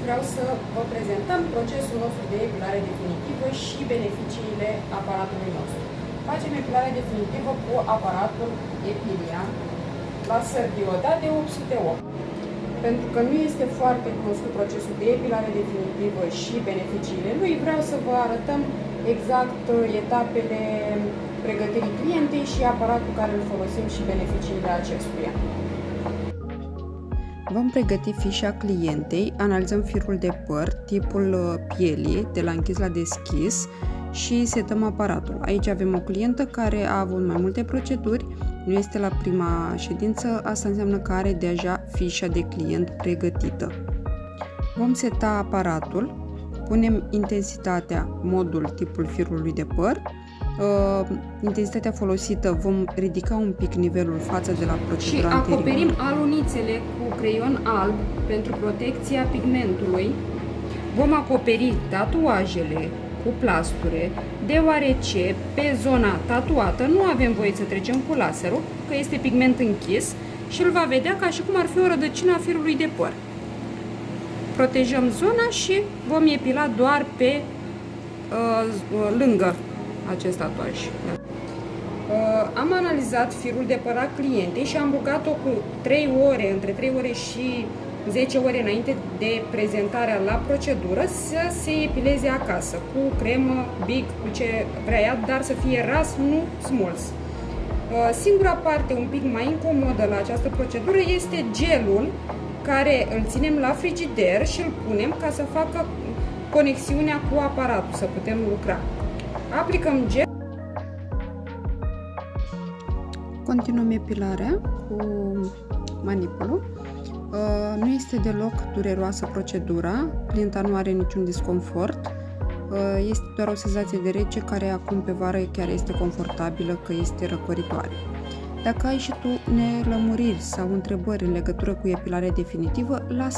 vreau să vă prezentăm procesul nostru de epilare definitivă și beneficiile aparatului nostru. Facem epilare definitivă cu aparatul Epilia laser dioda de 808. Pentru că nu este foarte cunoscut procesul de epilare definitivă și beneficiile lui, vreau să vă arătăm exact etapele pregătirii clientei și aparatul care îl folosim și beneficiile acestuia. Vom pregăti fișa clientei, analizăm firul de păr, tipul pielii, de la închis la deschis și setăm aparatul. Aici avem o clientă care a avut mai multe proceduri, nu este la prima ședință, asta înseamnă că are deja fișa de client pregătită. Vom seta aparatul, punem intensitatea, modul, tipul firului de păr, intensitatea folosită, vom ridica un pic nivelul față de la procedura anterioară. Și acoperim alunițele cu creion alb pentru protecția pigmentului. Vom acoperi tatuajele cu plasture, deoarece pe zona tatuată nu avem voie să trecem cu laserul, că este pigment închis și îl va vedea ca și cum ar fi o rădăcină a firului de păr. Protejăm zona și vom epila doar pe lângă acest tatuaj. Am analizat firul de păr al clientei și am rugat-o cu 3 ore, între 3 ore și 10 ore înainte de prezentarea la procedură, să se epileze acasă cu cremă, big, cu ce vrea ea, dar să fie ras, nu smuls. Singura parte un pic mai incomodă la această procedură este gelul, care îl ținem la frigider și îl punem ca să facă conexiunea cu aparatul, să putem lucra. Aplicăm gel. Continuăm epilarea cu manipulul. Nu este deloc dureroasă procedura, clienta nu are niciun disconfort, este doar o senzație de rece care acum pe vară chiar este confortabilă, că este răcoritoare. Dacă ai și tu nelămuriri sau întrebări în legătură cu epilarea definitivă, lasă